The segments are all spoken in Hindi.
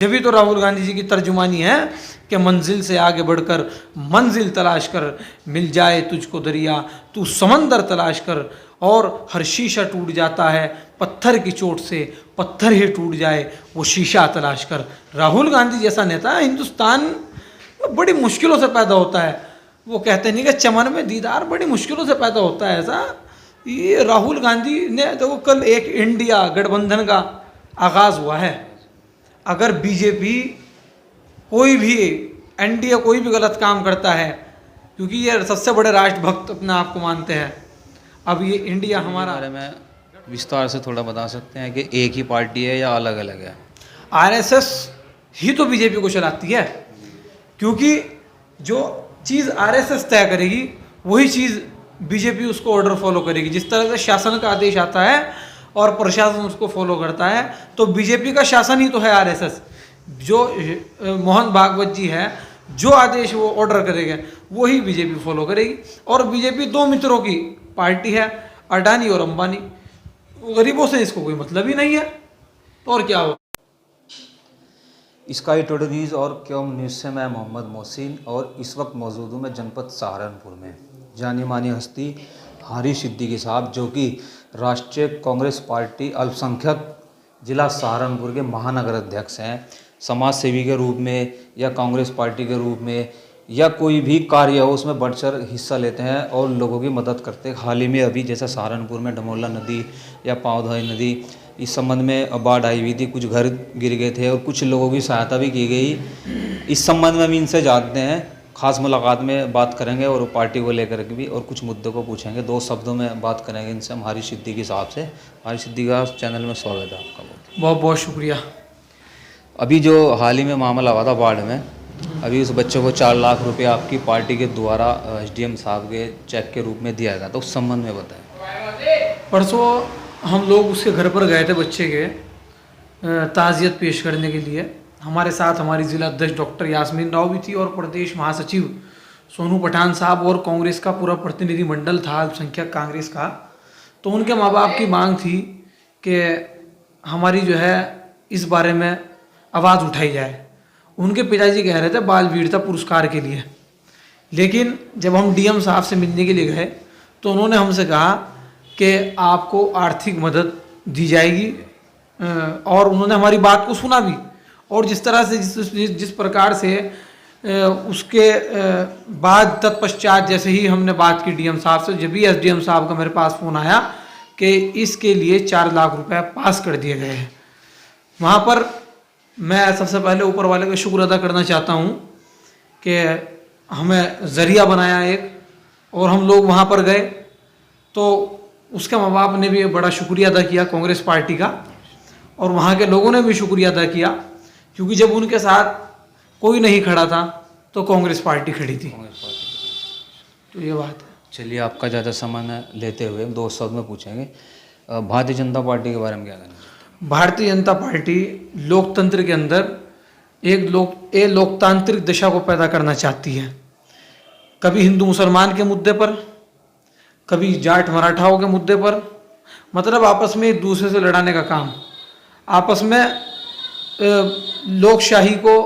जब तो राहुल गांधी जी की तर्जुमानी है कि मंजिल से आगे बढ़कर मंजिल तलाश कर, मिल जाए तुझको दरिया तू समंदर तलाश कर, और हर शीशा टूट जाता है पत्थर की चोट से, पत्थर ही टूट जाए वो शीशा तलाश कर। राहुल गांधी जैसा नेता हिंदुस्तान बड़ी मुश्किलों से पैदा होता है। वो कहते नहीं कि चमन में दीदार बड़ी मुश्किलों से पैदा होता है, ऐसा ये राहुल गांधी ने तो कल एक इंडिया गठबंधन का आगाज़ हुआ है। अगर बीजेपी कोई भी एनडीए कोई भी गलत काम करता है, क्योंकि ये सबसे बड़े राष्ट्रभक्त अपने आप को मानते हैं, अब ये इंडिया हमारा बारे में विस्तार से थोड़ा बता सकते हैं कि एक ही पार्टी है या अलग अलग है? आरएसएस ही तो बीजेपी को चलाती है, क्योंकि जो चीज़ आरएसएस तय करेगी वही चीज़ बीजेपी उसको ऑर्डर फॉलो करेगी। जिस तरह से शासन का आदेश आता है और प्रशासन उसको फॉलो करता है, तो बीजेपी का शासन ही तो है आरएसएस। जो मोहन भागवत जी है, जो आदेश वो ऑर्डर करेंगे वही बीजेपी फॉलो करेगी। और बीजेपी दो मित्रों की पार्टी है, अडानी और अंबानी। गरीबों से इसको कोई मतलब ही नहीं है, तो और क्या हो। स्काई टुडे न्यूज़ और क्योम न्यूज़ से मैं मोहम्मद मोहसिन, और इस वक्त मौजूद हूँ मैं जनपद सहारनपुर में। जानी मानी हस्ती हारिस सिद्दीकी साहब, जो कि राष्ट्रीय कांग्रेस पार्टी अल्पसंख्यक जिला सहारनपुर के महानगर अध्यक्ष हैं। समाज सेवी के रूप में या कांग्रेस पार्टी के रूप में या कोई भी कार्य हो उसमें बढ़ चढ़ हिस्सा लेते हैं और लोगों की मदद करते हैं। हाल ही में अभी जैसे सहारनपुर में डमोला नदी या पावधाई नदी, इस संबंध में बाढ़ आई हुई थी, कुछ घर गिर गए थे और कुछ लोगों की सहायता भी की गई। इस संबंध में हम इनसे जानते हैं, खास मुलाकात में बात करेंगे और पार्टी को लेकर के भी और कुछ मुद्दों को पूछेंगे। दो शब्दों में बात करेंगे इनसे हम हारिस सिद्दीकी साहब से। हारिस सिद्दीकी साहब, चैनल में स्वागत है आपका। बहुत बहुत शुक्रिया। अभी जो हाल ही में मामला हुआ था बाढ़ में, अभी उस बच्चे को 4 लाख रुपए आपकी पार्टी के द्वारा एसडीएम साहब के चेक के रूप में दिया गया, तो उस संबंध में बताएं। परसों हम लोग उसके घर पर गए थे बच्चे के ताज़ियत पेश करने के लिए। हमारे साथ हमारी जिला अध्यक्ष डॉक्टर यास्मीन राव भी थी और प्रदेश महासचिव सोनू पठान साहब और कांग्रेस का पूरा प्रतिनिधि मंडल था, अल्पसंख्यक कांग्रेस का। तो उनके माँ बाप की मांग थी कि हमारी जो है इस बारे में आवाज़ उठाई जाए। उनके पिताजी कह रहे थे बाल वीरता पुरस्कार के लिए, लेकिन जब हम डीएम साहब से मिलने के लिए गए तो उन्होंने हमसे कहा कि आपको आर्थिक मदद दी जाएगी, और उन्होंने हमारी बात को सुना भी। और जिस तरह से जिस प्रकार से उसके बाद तत्पश्चात जैसे ही हमने बात की डीएम साहब से, जब भी एसडीएम साहब का मेरे पास फ़ोन आया कि इसके लिए 4 लाख रुपए पास कर दिए गए हैं, वहाँ पर मैं सबसे पहले ऊपर वाले का शुक्र अदा करना चाहता हूँ कि हमें ज़रिया बनाया एक, और हम लोग वहाँ पर गए तो उसके माँ बाप ने भी बड़ा शुक्रिया अदा किया कांग्रेस पार्टी का, और वहाँ के लोगों ने भी शुक्रिया अदा किया, क्योंकि जब उनके साथ कोई नहीं खड़ा था तो कांग्रेस पार्टी खड़ी थी। तो ये बात है। चलिए, आपका ज़्यादा समय लेते हुए 2 शब्द में पूछेंगे, भारतीय जनता पार्टी के बारे में क्या कहना चाहिए? भारतीय जनता पार्टी लोकतंत्र के अंदर एक लोकतांत्रिक दिशा को पैदा करना चाहती है। कभी हिंदू मुसलमान के मुद्दे पर, कभी जाट मराठाओं के मुद्दे पर, मतलब आपस में एक दूसरे से लड़ाने का काम, आपस में लोकशाही को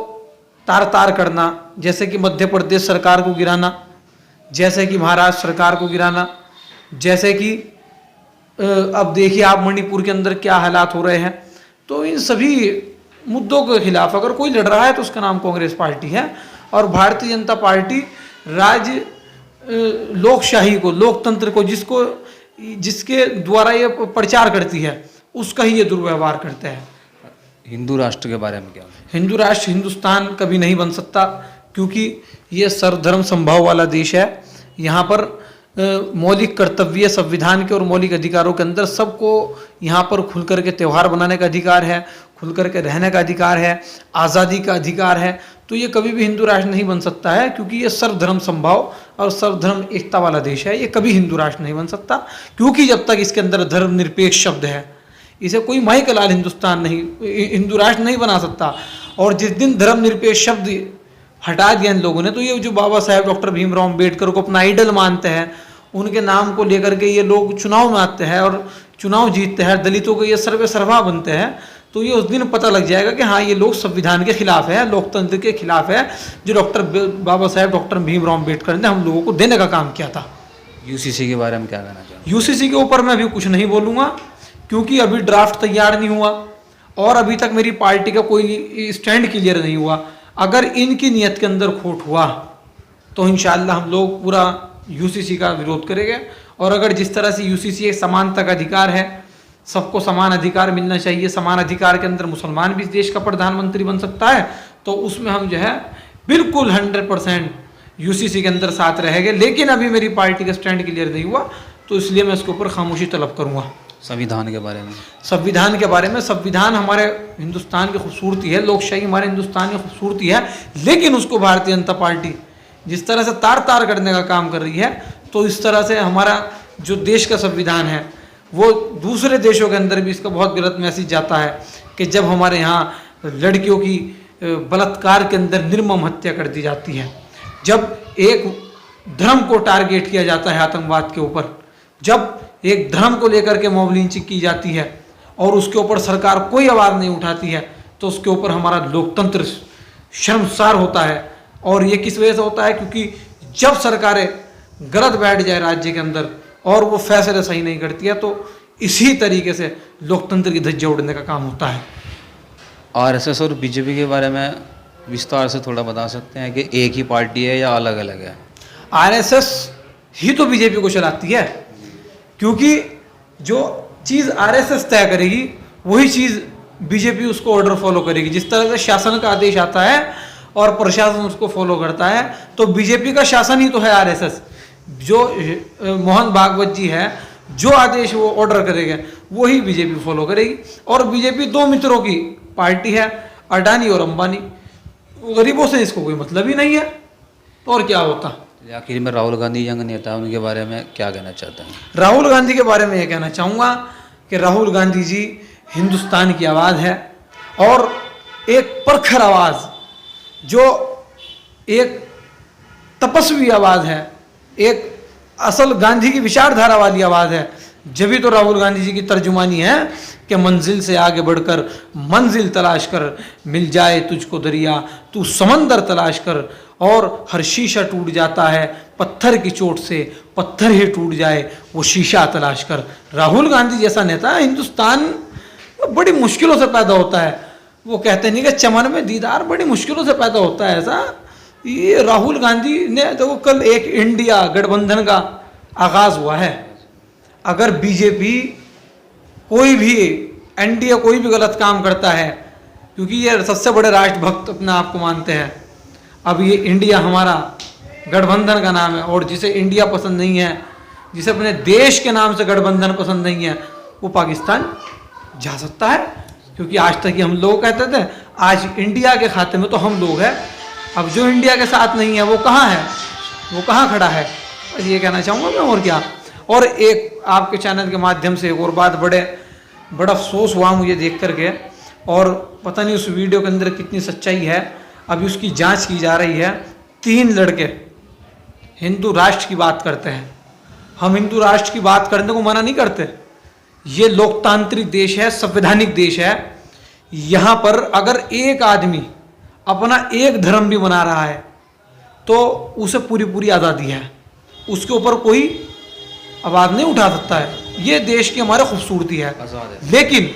तार तार करना, जैसे कि मध्य प्रदेश सरकार को गिराना, जैसे कि महाराष्ट्र सरकार को गिराना, जैसे कि अब देखिए आप मणिपुर के अंदर क्या हालात हो रहे हैं। तो इन सभी मुद्दों के खिलाफ अगर कोई लड़ रहा है तो उसका नाम कांग्रेस पार्टी है। और भारतीय जनता पार्टी राज्य लोकशाही को, लोकतंत्र को जिसके द्वारा ये प्रचार करती है, उसका ही ये दुर्व्यवहार करते हैं। हिंदू राष्ट्र के बारे में क्या? हिंदू राष्ट्र हिंदुस्तान कभी नहीं बन सकता, क्योंकि ये सर्वधर्म संभाव वाला देश है। यहाँ पर मौलिक कर्तव्य संविधान के और मौलिक अधिकारों के अंदर सबको यहाँ पर खुल कर के त्यौहार बनाने का अधिकार है, खुल कर के रहने का अधिकार है, आज़ादी का अधिकार है। तो ये कभी भी हिंदू राष्ट्र नहीं बन सकता है, क्योंकि ये सर्वधर्म संभाव और सर्वधर्म एकता वाला देश है। ये कभी हिंदू राष्ट्र नहीं बन सकता, क्योंकि जब तक इसके अंदर धर्मनिरपेक्ष शब्द है, इसे कोई माइक लाल हिंदुस्तान नहीं, हिंदू राष्ट्र नहीं बना सकता। और जिस दिन धर्मनिरपेक्ष शब्द हटा दिया इन लोगों ने, तो ये जो बाबा साहेब डॉक्टर भीमराव अम्बेडकर को अपना आइडल मानते हैं, उनके नाम को लेकर के ये लोग चुनाव में आते हैं और चुनाव जीतते हैं, दलितों को ये सर्वे सर्वा बनते हैं, तो ये उस दिन पता लग जाएगा कि हाँ, ये लोग संविधान के खिलाफ है, लोकतंत्र के खिलाफ है, जो बाबा साहेब डॉक्टर भीमराव अम्बेडकर ने हम लोगों को देने का काम किया था। यूसीसी के बारे में क्या कहना चाहते यूसीसी के ऊपर मैं अभी कुछ नहीं बोलूँगा, क्योंकि अभी ड्राफ्ट तैयार नहीं हुआ और अभी तक मेरी पार्टी का कोई स्टैंड क्लियर नहीं हुआ। अगर इनकी नीयत के अंदर खोट हुआ तो इंशाअल्लाह हम लोग पूरा यूसीसी का विरोध करेंगे। और अगर जिस तरह से यूसीसी एक समानता का अधिकार है, सबको समान अधिकार मिलना चाहिए, समान अधिकार के अंदर मुसलमान भी इस देश का प्रधानमंत्री बन सकता है, तो उसमें हम जो है बिल्कुल 100% यूसीसी के अंदर साथ रहेंगे। लेकिन अभी मेरी पार्टी का स्टैंड क्लियर नहीं हुआ, तो इसलिए मैं इसके ऊपर खामोशी तलब करूँगा। संविधान के बारे में? संविधान के बारे में, संविधान हमारे हिंदुस्तान की खूबसूरती है, लोकशाही हमारे हिंदुस्तान की खूबसूरती है, लेकिन उसको भारतीय जनता पार्टी जिस तरह से तार तार करने का काम कर रही है, तो इस तरह से हमारा जो देश का संविधान है वो दूसरे देशों के अंदर भी इसका बहुत गलत मैसेज जाता है कि जब हमारे यहाँ लड़कियों की बलात्कार के अंदर निर्मम हत्या कर दी जाती है, जब एक धर्म को टारगेट किया जाता है आतंकवाद के ऊपर, जब एक धर्म को लेकर के मॉब लिंचिंग की जाती है और उसके ऊपर सरकार कोई आवाज़ नहीं उठाती है, तो उसके ऊपर हमारा लोकतंत्र शर्मसार होता है। और ये किस वजह से होता है? क्योंकि जब सरकारें गलत बैठ जाए राज्य के अंदर और वो फैसले सही नहीं करती है, तो इसी तरीके से लोकतंत्र की धज्जियां उड़ने का काम होता है। आरएसएस और बीजेपी के बारे में विस्तार से थोड़ा बता सकते हैं कि एक ही पार्टी है या अलग अलग है? आरएसएस ही तो बीजेपी को चलाती है, क्योंकि जो चीज़ आरएसएस तय करेगी वही चीज़ बीजेपी उसको ऑर्डर फॉलो करेगी। जिस तरह से शासन का आदेश आता है और प्रशासन उसको फॉलो करता है, तो बीजेपी का शासन ही तो है आरएसएस। जो मोहन भागवत जी है, जो आदेश वो ऑर्डर करेंगे वही बीजेपी फॉलो करेगी। और बीजेपी दो मित्रों की पार्टी है, अडानी और अंबानी। गरीबों से इसको कोई मतलब ही नहीं है, तो और क्या होता। आखिर में राहुल गांधी यंग नेता, उनके बारे में क्या कहना चाहते हैं? राहुल गांधी के बारे में ये कहना चाहूँगा कि राहुल गांधी जी हिंदुस्तान की आवाज़ है, और एक प्रखर आवाज़, जो एक तपस्वी आवाज़ है, एक असल गांधी की विचारधारा वाली आवाज़ है। जब भी तो राहुल गांधी जी की तर्जुमानी है कि मंजिल से आगे बढ़कर मंजिल तलाश कर, मिल जाए तुझको दरिया तू समंदर तलाश कर, और हर शीशा टूट जाता है पत्थर की चोट से, पत्थर ही टूट जाए वो शीशा तलाश कर। राहुल गांधी जैसा नेता हिंदुस्तान बड़ी मुश्किलों से पैदा होता है। वो कहते नहीं कि चमन में दीदार बड़ी मुश्किलों से पैदा होता है, ऐसा ये राहुल गांधी ने तो कल एक इंडिया गठबंधन का आगाज़ हुआ है। अगर बीजेपी कोई भी एनडीए कोई भी गलत काम करता है, क्योंकि ये सबसे बड़े राष्ट्रभक्त अपने आप को मानते हैं, अब ये इंडिया हमारा गठबंधन का नाम है, और जिसे इंडिया पसंद नहीं है, जिसे अपने देश के नाम से गठबंधन पसंद नहीं है, वो पाकिस्तान जा सकता है। क्योंकि आज तक ही हम लोग कहते थे, आज इंडिया के खाते में तो हम लोग हैं। अब जो इंडिया के साथ नहीं है वो कहाँ है, वो कहाँ खड़ा है, ये कहना चाहूँगा मैं, और क्या। और एक आपके चैनल के माध्यम से एक और बात, बड़ा अफसोस हुआ मुझे देख करके, और पता नहीं उस वीडियो के अंदर कितनी सच्चाई है, अभी उसकी जांच की जा रही है। 3 लड़के हिंदू राष्ट्र की बात करते हैं। हम हिंदू राष्ट्र की बात करने को मना नहीं करते, ये लोकतांत्रिक देश है, संवैधानिक देश है। यहाँ पर अगर एक आदमी अपना एक धर्म भी बना रहा है तो उसे पूरी आज़ादी है, उसके ऊपर कोई आवाज़ नहीं उठा सकता है। ये देश की हमारी खूबसूरती है। लेकिन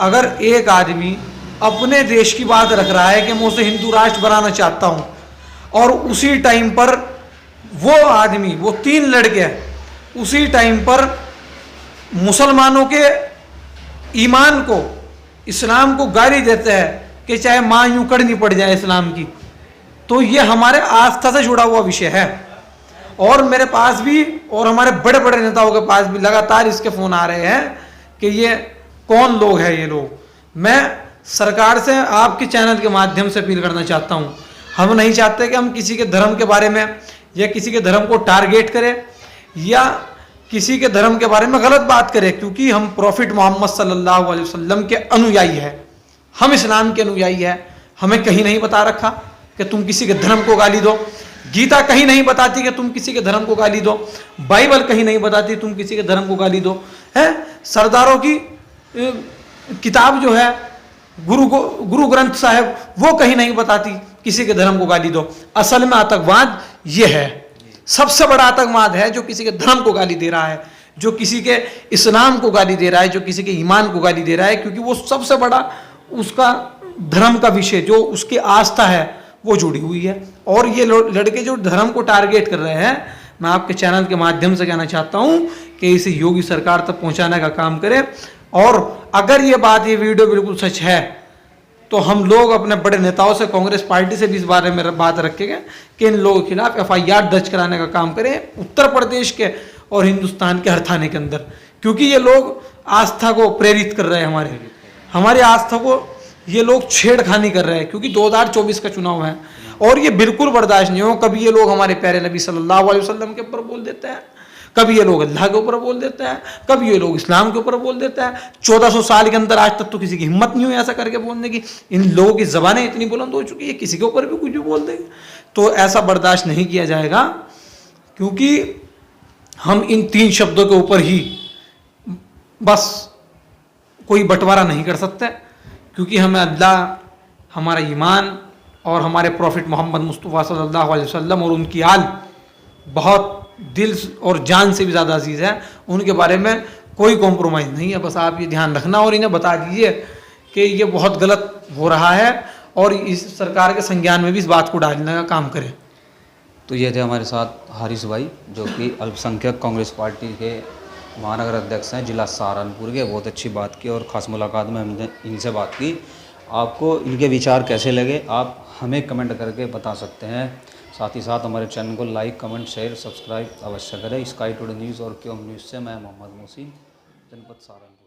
अगर एक आदमी अपने देश की बात रख रहा है कि मैं उसे हिंदू राष्ट्र बनाना चाहता हूँ, और उसी टाइम पर वो आदमी, वो 3 लड़के उसी टाइम पर मुसलमानों के ईमान को, इस्लाम को गाली देते हैं कि चाहे माँ यूं करनी पड़ जाए इस्लाम की, तो ये हमारे आस्था से जुड़ा हुआ विषय है। और मेरे पास भी और हमारे बड़े बड़े नेताओं के पास भी लगातार इसके फ़ोन आ रहे हैं कि ये कौन लोग हैं ये लोग। मैं सरकार से आपके चैनल के माध्यम से अपील करना चाहता हूँ, हम नहीं चाहते कि हम किसी के धर्म के बारे में या किसी के धर्म को टारगेट करें या किसी के धर्म के बारे में गलत बात करें, क्योंकि हम प्रॉफिट मोहम्मद सल्लल्लाहु अलैहि वसल्लम के अनुयायी हैं, हम इस्लाम के अनुयायी हैं। हमें कहीं नहीं बता रखा कि तुम किसी के धर्म को गाली दो, गीता कहीं नहीं बताती कि तुम किसी के धर्म को गाली दो, बाइबल कहीं नहीं बताती तुम किसी के धर्म को गाली दो, है सरदारों की किताब जो है गुरु ग्रंथ साहिब वो कहीं नहीं बताती किसी के धर्म को गाली दो। असल में आतंकवाद ये है, सबसे बड़ा आतंकवाद है जो किसी के धर्म को गाली दे रहा है, जो किसी के इस्लाम को गाली दे रहा है, जो किसी के ईमान को गाली दे रहा है, क्योंकि वो सबसे बड़ा उसका धर्म का विषय जो उसकी आस्था है वो जुड़ी हुई है। और ये लड़के जो धर्म को टारगेट कर रहे हैं, मैं आपके चैनल के माध्यम से कहना चाहता हूं कि इसे योगी सरकार तक पहुंचाने का काम करें। और अगर ये वीडियो बिल्कुल सच है तो हम लोग अपने बड़े नेताओं से, कांग्रेस पार्टी से भी इस बारे में बात रखेंगे कि इन लोगों के खिलाफ FIR दर्ज कराने का काम करें उत्तर प्रदेश के और हिंदुस्तान के हर थाने के अंदर, क्योंकि ये लोग आस्था को प्रेरित कर रहे हैं, हमारी आस्था को ये लोग छेड़खानी कर रहे हैं, क्योंकि 2024 का चुनाव है और ये बिल्कुल बर्दाश्त नहीं हो। कभी ये लोग हमारे प्यारे नबी सल्लल्लाहु अलैहि वसल्लम के ऊपर बोल देते हैं, कभी ये लोग अल्लाह के ऊपर बोल देते हैं, कभी ये लोग इस्लाम के ऊपर बोल देते हैं। 1400 साल के अंदर आज तक तो किसी की हिम्मत नहीं हुई ऐसा करके बोलने की। इन लोगों की ज़बानें इतनी बुलंद हो चुकी है, किसी के ऊपर भी कुछ भी बोल देंगे। तो ऐसा बर्दाश्त नहीं किया जाएगा, क्योंकि हम इन 3 शब्दों के ऊपर ही बस कोई बंटवारा नहीं कर सकते, क्योंकि हमें अल्लाह, हमारा ईमान और हमारे प्रॉफिट मोहम्मद मुस्तफ़ा सल्लल्लाहु अलैहि वसल्लम और उनकी आल बहुत दिल और जान से भी ज़्यादा अजीज़ है। उनके बारे में कोई कॉम्प्रोमाइज़ नहीं है। बस आप ये ध्यान रखना और इन्हें बता दीजिए कि ये बहुत गलत हो रहा है और इस सरकार के संज्ञान में भी इस बात को डालने का काम करें। तो ये थे हमारे साथ हारिस भाई, जो कि अल्पसंख्यक कांग्रेस पार्टी के महानगर अध्यक्ष हैं जिला सहारनपुर के। बहुत अच्छी बात की और ख़ास मुलाकात में हमने इनसे बात की। आपको इनके विचार कैसे लगे आप हमें कमेंट करके बता सकते हैं। साथ ही साथ हमारे चैनल को लाइक, कमेंट, शेयर, सब्सक्राइब अवश्य करें। स्काई टुडे न्यूज़ और क्योम न्यूज़ से मैं मोहम्मद मोहसिन, जनपद सहारनपुर।